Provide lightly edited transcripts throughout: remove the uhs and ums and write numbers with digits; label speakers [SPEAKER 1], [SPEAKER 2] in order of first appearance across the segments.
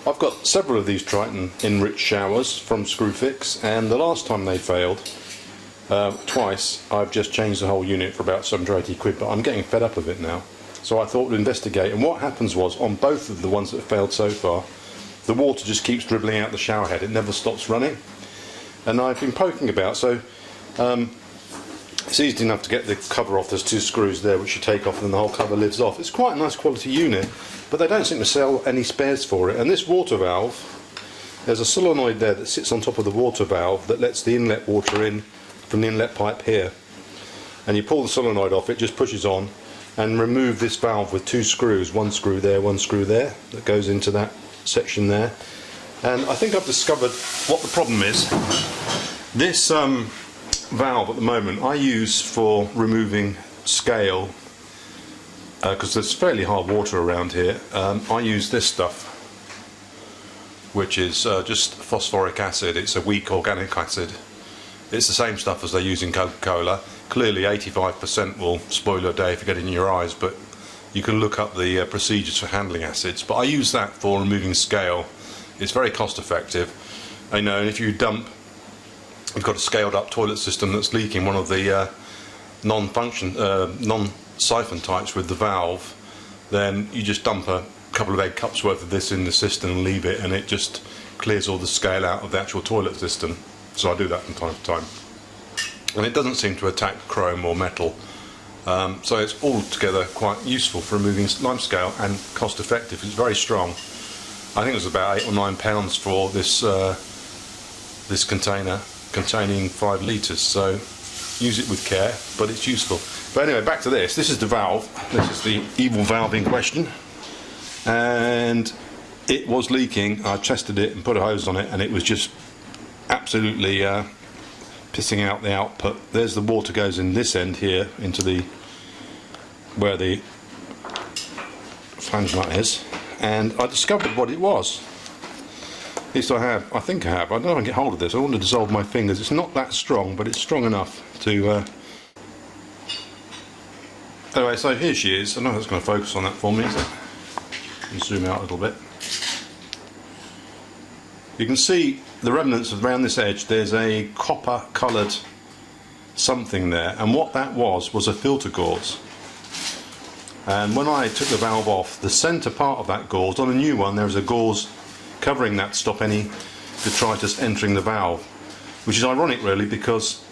[SPEAKER 1] I've got several of these Triton enriched showers from Screwfix, and the last time they failed, twice, I've just changed the whole unit for about 70 or 80 quid, but I'm getting fed up of it now. So I thought to investigate, and what happens was, on both of the ones that failed so far, the water just keeps dribbling out the shower head, it never stops running. And I've been poking about, so it's easy enough to get the cover off. There's two screws there which you take off and the whole cover lives off. It's quite a nice quality unit, but they don't seem to sell any spares for it. And this water valve, there's a solenoid there that sits on top of the water valve that lets the inlet water in from the inlet pipe here. And you pull the solenoid off, it just pushes on, and remove this valve with two screws, one screw there, that goes into that section there. And I think I've discovered what the problem is. This valve at the moment I use for removing scale, because there's fairly hard water around here. I use this stuff, which is just phosphoric acid. It's a weak organic acid. It's the same stuff as they use in Coca-Cola. Clearly 85% will spoil your day if you get it in your eyes, but you can look up the procedures for handling acids. But I use that for removing scale. It's very cost effective. I know, and if you dump, you've got a scaled up toilet system that's leaking one of the non-siphon types with the valve, then you just dump a couple of egg cups worth of this in the system and leave it, and it just clears all the scale out of the actual toilet system. So I do that from time to time, and it doesn't seem to attack chrome or metal, so it's altogether quite useful for removing lime scale and cost effective. It's very strong. I think it was about £8 or £9 for this this container containing 5 litres, so use it with care, but it's useful. But anyway, back to this. This is the valve. This is the evil valve in question, and it was leaking. I tested it and put a hose on it, and it was just absolutely pissing out the output. There's the water goes in this end here into the where the flange nut is, and I discovered what it was. At least I think I have. I don't know if I can get hold of this. I want to dissolve my fingers. It's not that strong, but it's strong enough to... Anyway, so here she is. I don't know if it's going to focus on that for me, is it? And zoom out a little bit. You can see the remnants around this edge. There's a copper coloured something there, and what that was a filter gauze. And when I took the valve off, the centre part of that gauze, on a new one there's a gauze covering that to stop any detritus entering the valve, which is ironic really, because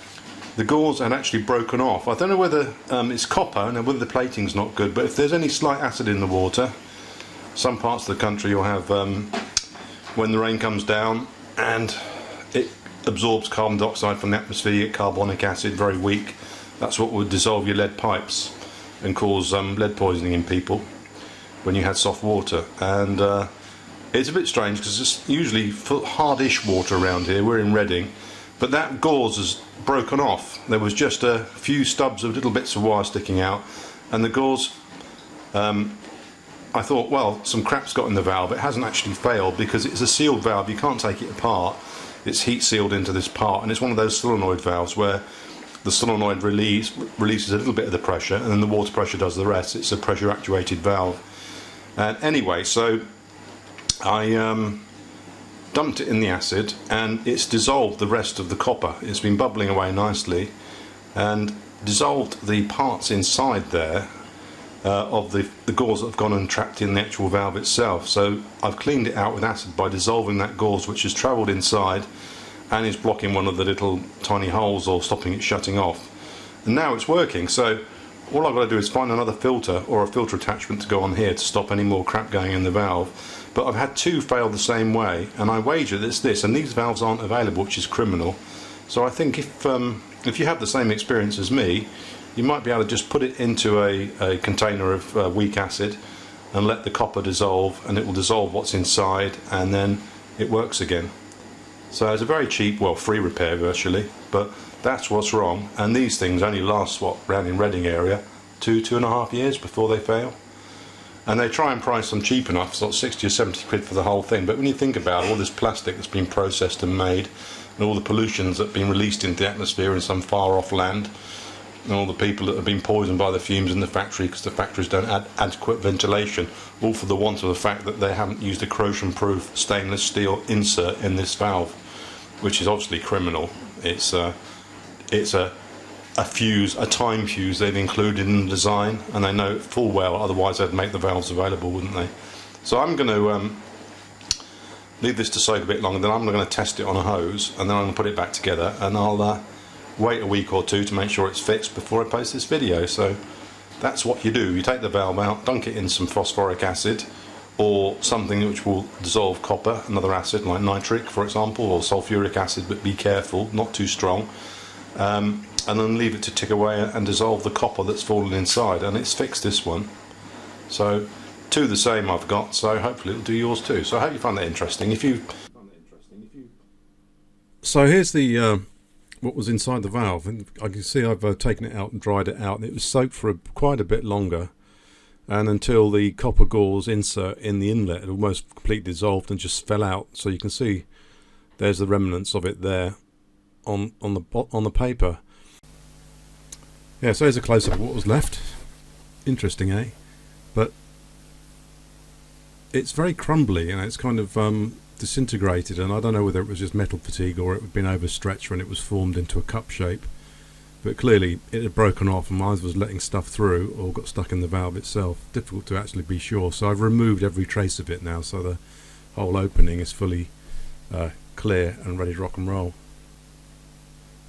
[SPEAKER 1] the gauze had actually broken off. I don't know whether it's copper and whether the plating's not good, but if there's any slight acid in the water, some parts of the country you'll have when the rain comes down and it absorbs carbon dioxide from the atmosphere, you get carbonic acid, very weak. That's what would dissolve your lead pipes and cause lead poisoning in people when you had soft water. And it's a bit strange because it's usually hardish water around here. We're in Reading, but that gauze has broken off. There was just a few stubs of little bits of wire sticking out, and the gauze, I thought, well, some crap's got in the valve. It hasn't actually failed because it's a sealed valve. You can't take it apart. It's heat sealed into this part, and it's one of those solenoid valves where the solenoid releases a little bit of the pressure, and then the water pressure does the rest. It's a pressure actuated valve. And anyway, so I dumped it in the acid, and it's dissolved the rest of the copper. It's been bubbling away nicely and dissolved the parts inside there of the gauze that have gone and trapped in the actual valve itself. So I've cleaned it out with acid by dissolving that gauze, which has travelled inside and is blocking one of the little tiny holes or stopping it shutting off. And now it's working, so all I've got to do is find another filter or a filter attachment to go on here to stop any more crap going in the valve. But I've had two fail the same way, and I wager that it's this, and these valves aren't available, which is criminal. So I think if you have the same experience as me, you might be able to just put it into a container of weak acid and let the copper dissolve, and it will dissolve what's inside, and then it works again. So it's a very cheap, well, free repair virtually, but that's what's wrong. And these things only last, what, round in Reading area, 2.5 years before they fail. And they try and price them cheap enough, sort of 60 or 70 quid for the whole thing. But when you think about all this plastic that's been processed and made, and all the pollutions that have been released into the atmosphere in some far off land, and all the people that have been poisoned by the fumes in the factory because the factories don't add adequate ventilation, all for the want of the fact that they haven't used a corrosion-proof stainless steel insert in this valve, which is obviously criminal. It's a fuse, a time fuse they've included in the design, and they know it full well, otherwise they'd make the valves available, wouldn't they? So I'm going to leave this to soak a bit longer, then I'm going to test it on a hose, and then I'm going to put it back together, and I'll wait a week or two to make sure it's fixed before I post this video. So that's what you do. You take the valve out, dunk it in some phosphoric acid or something which will dissolve copper, another acid like nitric for example, or sulfuric acid, but be careful, not too strong, and then leave it to tick away and dissolve the copper that's fallen inside, and it's fixed this one. So two the same I've got, so hopefully it'll do yours too. So I hope you find that interesting. So here's the what was inside the valve, and I can see I've taken it out and dried it out, and it was soaked for quite a bit longer, and until the copper gauze insert in the inlet had almost completely dissolved and just fell out. So you can see there's the remnants of it there on the paper. Yeah, so here's a close-up of what was left. Interesting, eh? But it's very crumbly, and it's kind of disintegrated, and I don't know whether it was just metal fatigue or it had been overstretched and it was formed into a cup shape, but clearly it had broken off and either was letting stuff through or got stuck in the valve itself. Difficult to actually be sure, so I've removed every trace of it now, so the whole opening is fully clear and ready to rock and roll.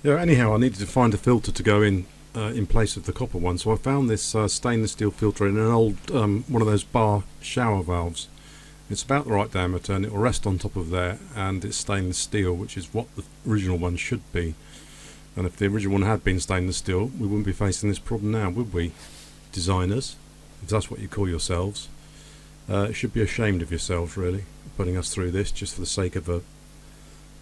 [SPEAKER 1] Yeah, anyhow, I needed to find a filter to go in place of the copper one, so I found this stainless steel filter in an old one of those bar shower valves. It's about the right diameter, and it will rest on top of there, and it's stainless steel, which is what the original one should be. And if the original one had been stainless steel, we wouldn't be facing this problem now, would we? Designers, if that's what you call yourselves. You should be ashamed of yourselves, really, putting us through this just for the sake of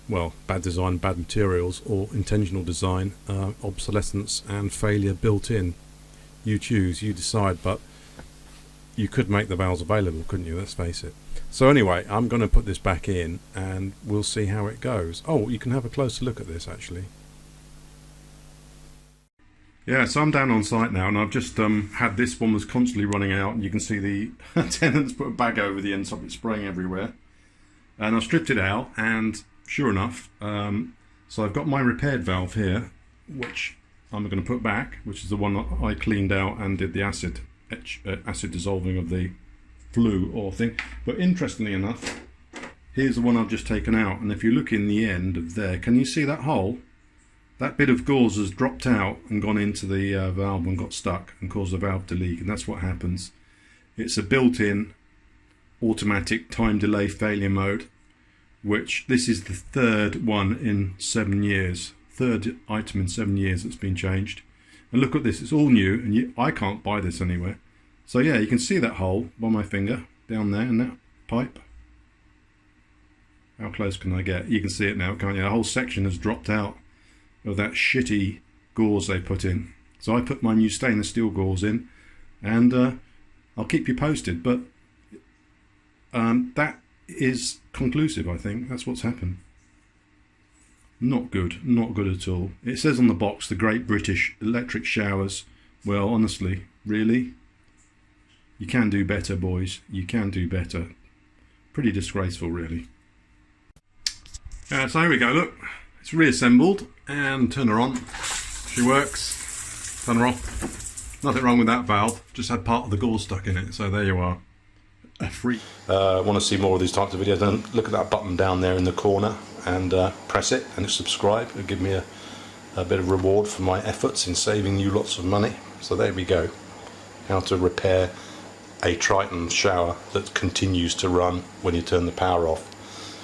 [SPEAKER 1] well, bad design, bad materials, or intentional design, obsolescence and failure built in. You choose, you decide, but you could make the valves available, couldn't you? Let's face it. So anyway, I'm going to put this back in and we'll see how it goes. Oh, you can have a closer look at this actually. Yeah, so I'm down on site now, and I've just had this one was constantly running out, and you can see the tenants put a bag over the end so it's spraying everywhere. And I've stripped it out, and sure enough, so I've got my repaired valve here, which I'm going to put back, which is the one that I cleaned out and did the acid dissolving of the flue or thing. But interestingly enough, here's the one I've just taken out, and if you look in the end of there, can you see that hole? That bit of gauze has dropped out and gone into the valve and got stuck and caused the valve to leak, and that's what happens. It's a built-in automatic time delay failure mode, which this is the third one in 7 years, third item in 7 years that's been changed. And look at this, it's all new, and I can't buy this anywhere. So yeah, you can see that hole by my finger down there in that pipe. How close can I get? You can see it now, can't you? The whole section has dropped out of that shitty gauze they put in. So I put my new stainless steel gauze in, and I'll keep you posted, but that is conclusive. I think that's what's happened. Not good, not good at all. It says on the box, the Great British Electric Showers. Well, honestly, really? You can do better, boys. You can do better. Pretty disgraceful, really. So here we go, look. It's reassembled, and turn her on. She works. Turn her off. Nothing wrong with that valve. Just had part of the gauze stuck in it, so there you are. A freak. Want to see more of these types of videos, then look at that button down there in the corner and press it and subscribe. It'll give me a bit of reward for my efforts in saving you lots of money. So there we go. How to repair a Triton shower that continues to run when you turn the power off.